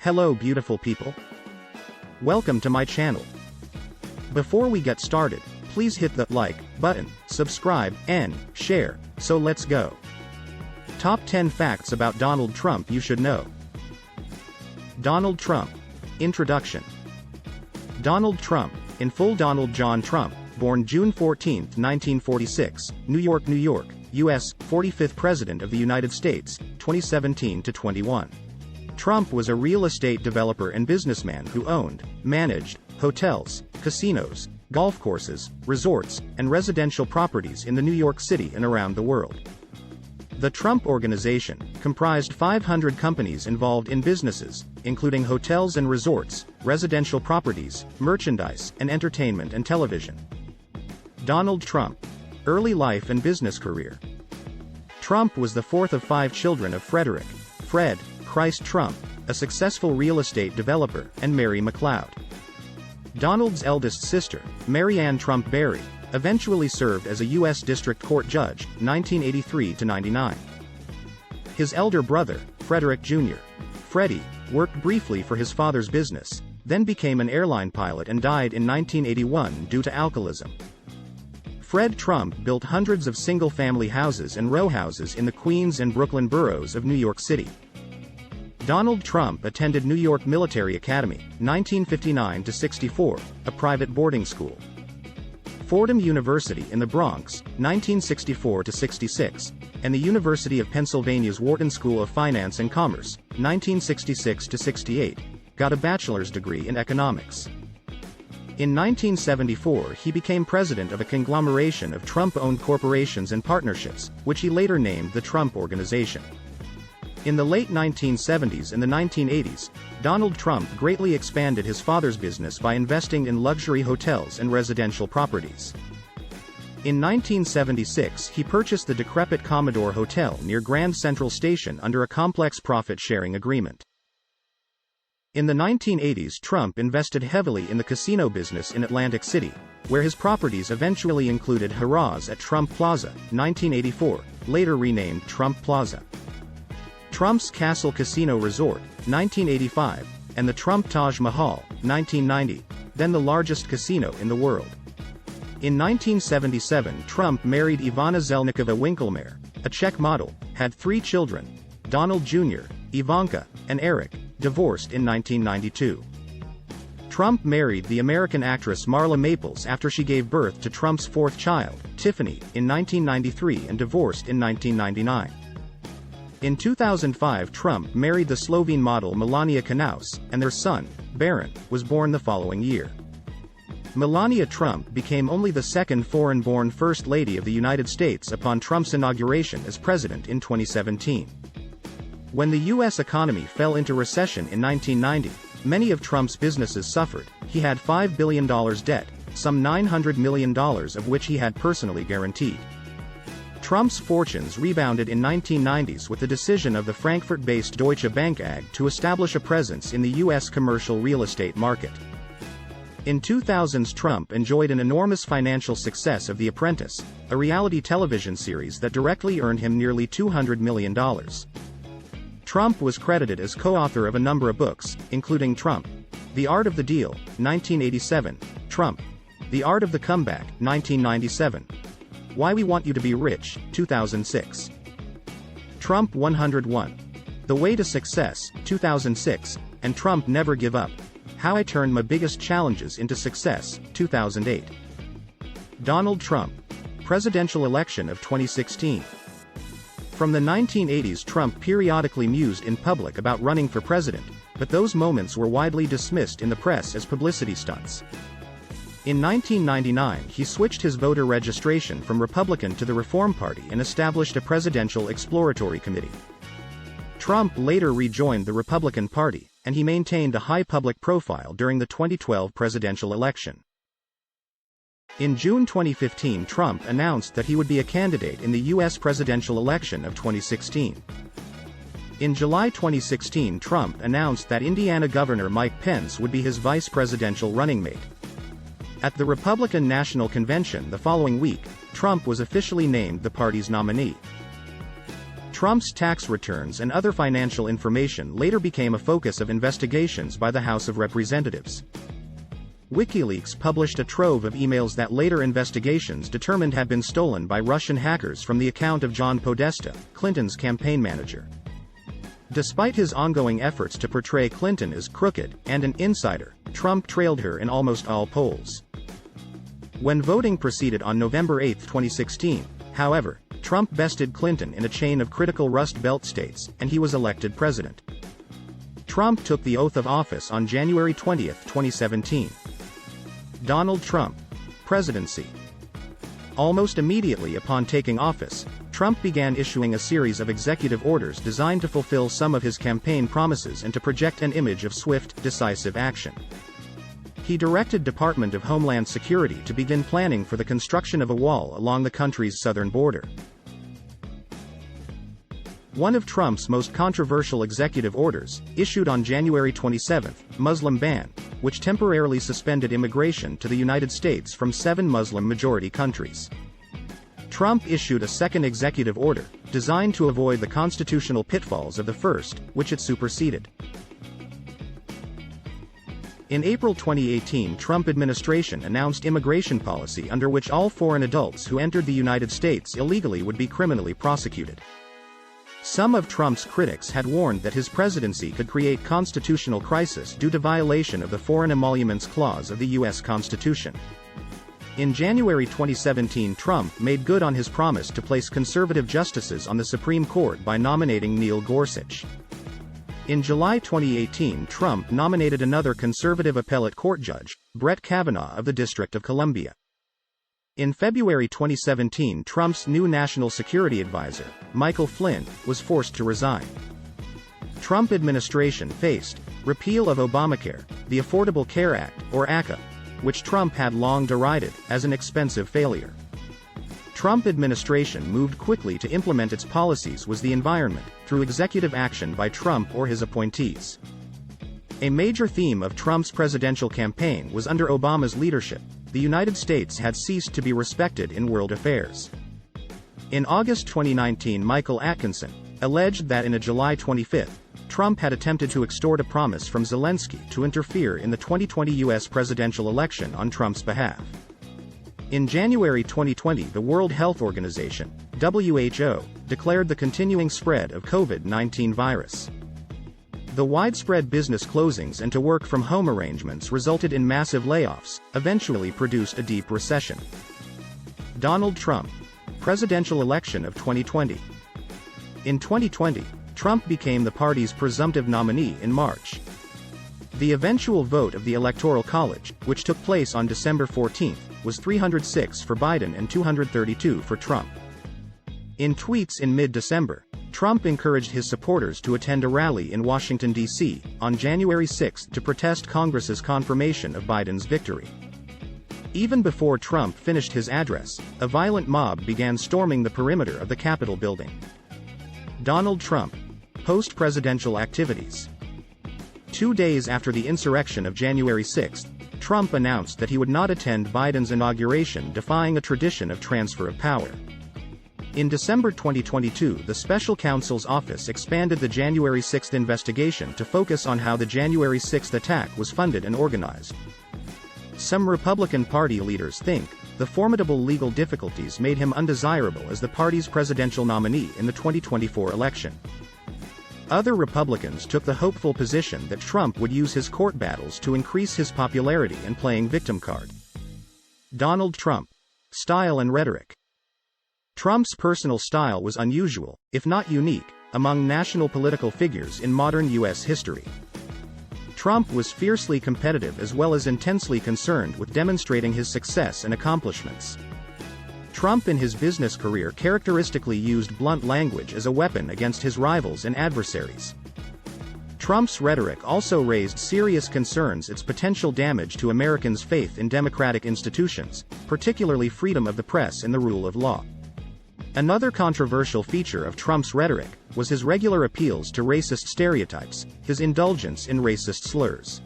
Hello beautiful people. Welcome to my channel. Before we get started, please hit the like button, subscribe, and share. So let's go. Top 10 facts about Donald Trump you should know. Donald Trump. Introduction. Donald Trump, in full Donald John Trump, born June 14, 1946, New York, New York, U.S., 45th President of the United States, 2017 to 21. Trump was a real estate developer and businessman who owned, managed, hotels, casinos, golf courses, resorts, and residential properties in the New York City and around the world. The Trump Organization comprised 500 companies involved in businesses, including hotels and resorts, residential properties, merchandise, and entertainment and television. Donald Trump. Early life and business career. Trump was the fourth of 5 children of Frederick Fred Christ Trump, a successful real estate developer, and Mary McLeod. Donald's eldest sister, Mary Ann Trump Berry, eventually served as a U.S. District Court judge, 1983 to 99. His elder brother, Frederick Jr. Freddie, worked briefly for his father's business, then became an airline pilot and died in 1981 due to alcoholism. Fred Trump built hundreds of single-family houses and row houses in the Queens and Brooklyn boroughs of New York City. Donald Trump attended New York Military Academy, 1959 to 64, a private boarding school. Fordham University in the Bronx, 1964 to 66, and the University of Pennsylvania's Wharton School of Finance and Commerce, 1966 to 68, got a bachelor's degree in economics. In 1974 he became president of a conglomeration of Trump-owned corporations and partnerships, which he later named the Trump Organization. In the late 1970s and the 1980s, Donald Trump greatly expanded his father's business by investing in luxury hotels and residential properties. In 1976 he purchased the decrepit Commodore Hotel near Grand Central Station under a complex profit-sharing agreement. In the 1980s Trump invested heavily in the casino business in Atlantic City, where his properties eventually included Harrah's at Trump Plaza, 1984, later renamed Trump Plaza. Trump's Castle Casino Resort, 1985, and the Trump Taj Mahal, 1990, then the largest casino in the world. In 1977 Trump married Ivana Zelnikova Winklemeyer, a Czech model, had 3 children, Donald Jr., Ivanka, and Eric, divorced in 1992. Trump married the American actress Marla Maples after she gave birth to Trump's 4th child, Tiffany, in 1993 and divorced in 1999. In 2005 Trump married the Slovene model Melania Knauss, and their son, Baron, was born the following year. Melania Trump became only the second foreign-born First Lady of the United States upon Trump's inauguration as president in 2017. When the U.S. economy fell into recession in 1990, many of Trump's businesses suffered. He had $5 billion debt, some $900 million of which he had personally guaranteed. Trump's fortunes rebounded in 1990s with the decision of the Frankfurt-based Deutsche Bank AG to establish a presence in the U.S. commercial real estate market. In 2000s Trump enjoyed an enormous financial success of The Apprentice, a reality television series that directly earned him nearly $200 million. Trump was credited as co-author of a number of books, including Trump, The Art of the Deal, 1987, Trump, The Art of the Comeback, 1997, Why We Want You to Be Rich, 2006. Trump 101. The Way to Success, 2006, and Trump Never Give Up. How I Turned My Biggest Challenges into Success, 2008. Donald Trump. Presidential election of 2016. From the 1980s Trump periodically mused in public about running for president, but those moments were widely dismissed in the press as publicity stunts. In 1999 he switched his voter registration from Republican to the Reform Party and established a presidential exploratory committee. Trump later rejoined the Republican Party, and he maintained a high public profile during the 2012 presidential election. In June 2015 Trump announced that he would be a candidate in the U.S. presidential election of 2016. In July 2016 Trump announced that Indiana Governor Mike Pence would be his vice presidential running mate. At the Republican National Convention the following week, Trump was officially named the party's nominee. Trump's tax returns and other financial information later became a focus of investigations by the House of Representatives. WikiLeaks published a trove of emails that later investigations determined had been stolen by Russian hackers from the account of John Podesta, Clinton's campaign manager. Despite his ongoing efforts to portray Clinton as crooked and an insider, Trump trailed her in almost all polls. When voting proceeded on November 8, 2016, however, Trump bested Clinton in a chain of critical Rust Belt states, and he was elected president. Trump took the oath of office on January 20, 2017. Donald Trump. Presidency. Almost immediately upon taking office, Trump began issuing a series of executive orders designed to fulfill some of his campaign promises and to project an image of swift, decisive action. He directed Department of Homeland Security to begin planning for the construction of a wall along the country's southern border. One of Trump's most controversial executive orders, issued on January 27, Muslim ban, which temporarily suspended immigration to the United States from 7 Muslim-majority countries. Trump issued a second executive order, designed to avoid the constitutional pitfalls of the first, which it superseded. In April 2018, Trump administration announced immigration policy under which all foreign adults who entered the United States illegally would be criminally prosecuted. Some of Trump's critics had warned that his presidency could create constitutional crisis due to violation of the Foreign Emoluments Clause of the U.S. Constitution. In January 2017, Trump made good on his promise to place conservative justices on the Supreme Court by nominating Neil Gorsuch. In July 2018, Trump nominated another conservative appellate court judge, Brett Kavanaugh of the District of Columbia. In February 2017, Trump's new national security advisor, Michael Flynn, was forced to resign. Trump administration faced repeal of Obamacare, the Affordable Care Act, or ACA, which Trump had long derided as an expensive failure. Trump administration moved quickly to implement its policies was the environment, through executive action by Trump or his appointees. A major theme of Trump's presidential campaign was under Obama's leadership, the United States had ceased to be respected in world affairs. In August 2019, Michael Atkinson alleged that in a July 25, Trump had attempted to extort a promise from Zelensky to interfere in the 2020 U.S. presidential election on Trump's behalf. In January 2020, the World Health Organization, WHO, declared the continuing spread of COVID-19 virus. The widespread business closings and to work from home arrangements resulted in massive layoffs, eventually produced a deep recession. Donald Trump. Presidential election of 2020. In 2020, Trump became the party's presumptive nominee in March. The eventual vote of the Electoral College, which took place on December 14, was 306 for Biden and 232 for Trump. In tweets in mid-December, Trump encouraged his supporters to attend a rally in Washington, D.C., on January 6 to protest Congress's confirmation of Biden's victory. Even before Trump finished his address, a violent mob began storming the perimeter of the Capitol building. Donald Trump. Post-presidential activities. 2 days after the insurrection of January 6, Trump announced that he would not attend Biden's inauguration, defying a tradition of transfer of power. In December 2022, the special counsel's office expanded the January 6 investigation to focus on how the January 6 attack was funded and organized. Some Republican Party leaders think the formidable legal difficulties made him undesirable as the party's presidential nominee in the 2024 election. Other Republicans took the hopeful position that Trump would use his court battles to increase his popularity and playing victim card. Donald Trump. Style and rhetoric. Trump's personal style was unusual, if not unique, among national political figures in modern U.S. history. Trump was fiercely competitive as well as intensely concerned with demonstrating his success and accomplishments. Trump in his business career characteristically used blunt language as a weapon against his rivals and adversaries. Trump's rhetoric also raised serious concerns its potential damage to Americans' faith in democratic institutions, particularly freedom of the press and the rule of law. Another controversial feature of Trump's rhetoric was his regular appeals to racist stereotypes, his indulgence in racist slurs.